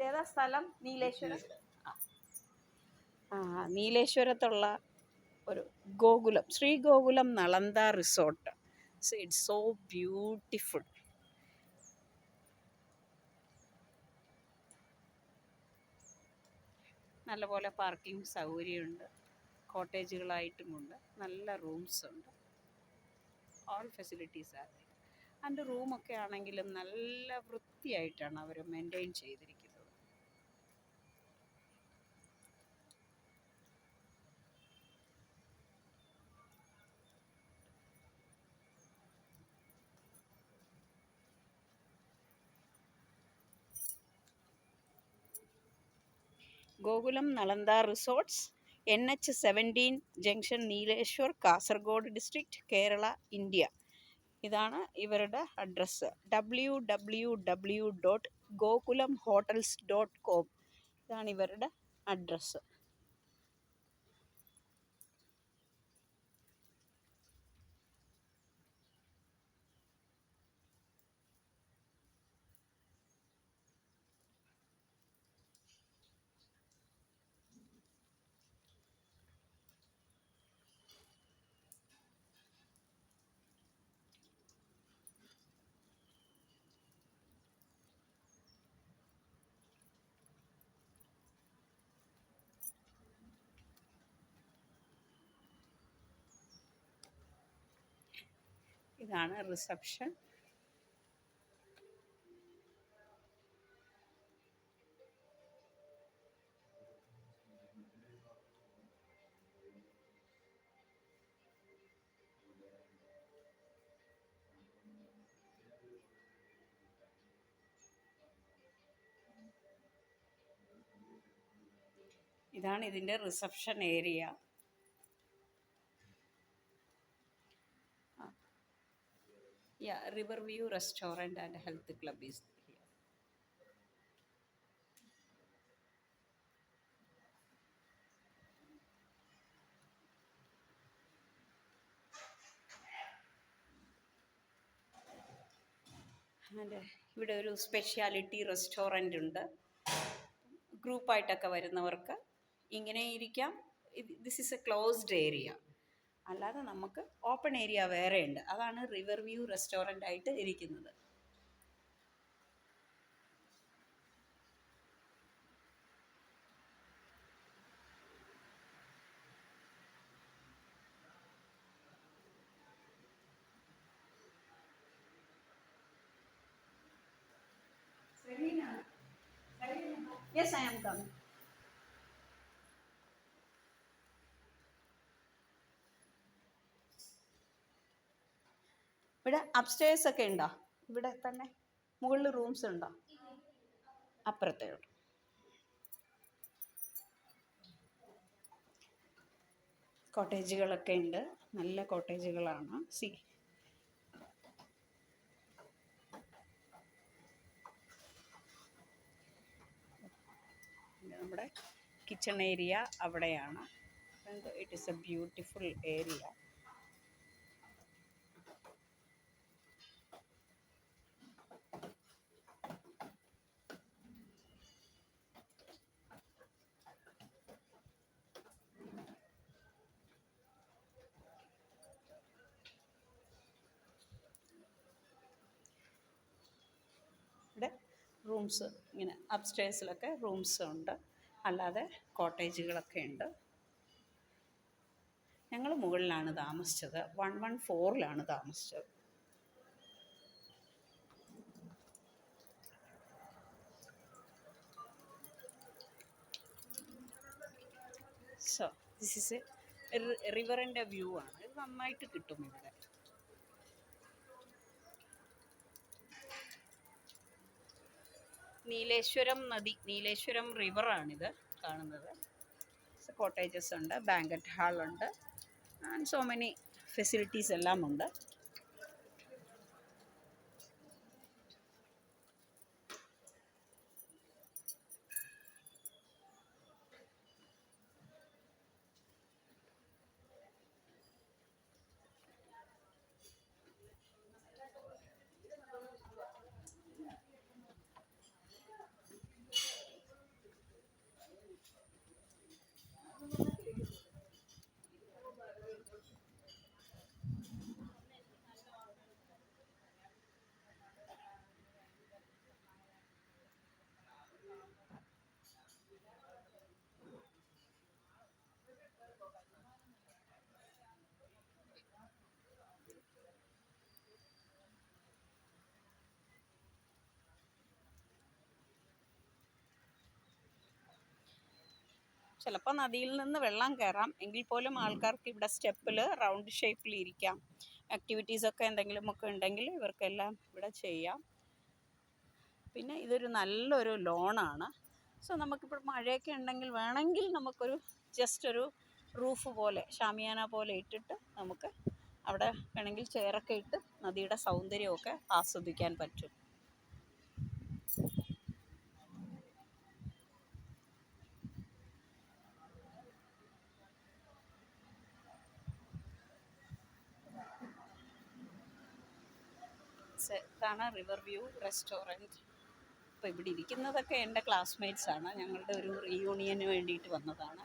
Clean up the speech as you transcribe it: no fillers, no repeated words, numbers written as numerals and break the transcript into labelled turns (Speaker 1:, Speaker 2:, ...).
Speaker 1: ഇതേതാ സ്ഥലം? നീലേശ്വരം. നീലേശ്വരത്തുള്ള ഒരു Gokulam, Shri Gokulam Nalanda resort. So it's so beautiful. നല്ലപോലെ പാർക്കിംഗ് സൗകര്യമുണ്ട്, കോട്ടേജുകളായിട്ടുമുണ്ട്, നല്ല റൂംസ് ഉണ്ട്. All facilities are there. And റൂമൊക്കെ ആണെങ്കിലും നല്ല വൃത്തിയായിട്ടാണ് അവർ മെയിൻറ്റെയിൻ ചെയ്തിരിക്കുന്നത്. Gokulam Nalanda resorts, NH17 junction, Nileshwar, Kasaragod district, Kerala, India. ഇതാണ് ഇവരുടെ അഡ്രസ്സ്. www.gokulamhotels.com ഇതാണ് ഇവരുടെ അഡ്രസ്സ്. ഇതാണ് റിസപ്ഷൻ. ഇതാണ് ഇതിൻ്റെ reception area. River view restaurant and health club is here. And ഇവിടെ ഒരു സ്പെഷ്യാലിറ്റി റെസ്റ്റോറൻ്റ് ഉണ്ട്. ഗ്രൂപ്പായിട്ടൊക്കെ വരുന്നവർക്ക് ഇങ്ങനെ ഇരിക്കാം. This is A closed area. അല്ലാതെ നമുക്ക് ഓപ്പൺ ഏരിയ വേറെ ഉണ്ട്. അതാണ് റിവർ വ്യൂ റെസ്റ്റോറൻ്റ് ആയിട്ട് ഇരിക്കുന്നത്. Yes, I am coming. ഇവിടെ അപ്സ്റ്റേഴ്സ് ഒക്കെ ഉണ്ടോ? ഇവിടെ തന്നെ മുകളിൽ റൂംസ് ഉണ്ടോ? അപ്പുറത്തേ ഉള്ളൂ. കോട്ടേജുകളൊക്കെ ഉണ്ട്, നല്ല കോട്ടേജുകളാണ്. നമ്മുടെ കിച്ചൺ ഏരിയ അവിടെയാണ്. It is A beautiful area. ഇവിടെ റൂംസ് ഇങ്ങനെ അപ്സ്റ്റേഴ്സിലൊക്കെ റൂംസ് ഉണ്ട്, അല്ലാതെ കോട്ടേജുകളൊക്കെ ഉണ്ട്. ഞങ്ങൾ മുകളിലാണ് താമസിച്ചത്, 114ലാണ് താമസിച്ചത്. സോ ദിസ് ഈസ് എ റിവറിൻ്റെ വ്യൂ ആണ്. ഇത് നന്നായിട്ട് കിട്ടും ഇവിടെ. നീലേശ്വരം നദി, നീലേശ്വരം റിവറാണിത് കാണുന്നത്. കോട്ടേജസ് ഉണ്ട്, ബാങ്കറ്റ് ഹാളുണ്ട്, ആൻഡ് സോ മെനി ഫെസിലിറ്റീസ് എല്ലാം ഉണ്ട്. ചിലപ്പോൾ നദിയിൽ നിന്ന് വെള്ളം കയറാം, എങ്കിൽ പോലും ആൾക്കാർക്ക് ഇവിടെ സ്റ്റെപ്പിൽ റൗണ്ട് ഷേപ്പിൽ ഇരിക്കാം. ആക്ടിവിറ്റീസൊക്കെ എന്തെങ്കിലുമൊക്കെ ഉണ്ടെങ്കിൽ ഇവർക്കെല്ലാം ഇവിടെ ചെയ്യാം. പിന്നെ ഇതൊരു നല്ലൊരു ലോണാണ്. സോ നമുക്കിപ്പോൾ മഴയൊക്കെ ഉണ്ടെങ്കിൽ വേണമെങ്കിൽ നമുക്കൊരു ജസ്റ്റ് ഒരു റൂഫ് പോലെ ഷാമിയാന പോലെ ഇട്ടിട്ട് നമുക്ക് അവിടെ വേണമെങ്കിൽ ചെയറൊക്കെ ഇട്ട് നദിയുടെ സൗന്ദര്യമൊക്കെ ആസ്വദിക്കാൻ പറ്റും. ഇതാണ് റിവർ വ്യൂ റെസ്റ്റോറൻറ്റ്. അപ്പോൾ ഇവിടെ ഇരിക്കുന്നതൊക്കെ എൻ്റെ ക്ലാസ്മേറ്റ്സാണ്. ഞങ്ങളുടെ ഒരു റീയൂണിയന് വേണ്ടിയിട്ട് വന്നതാണ്.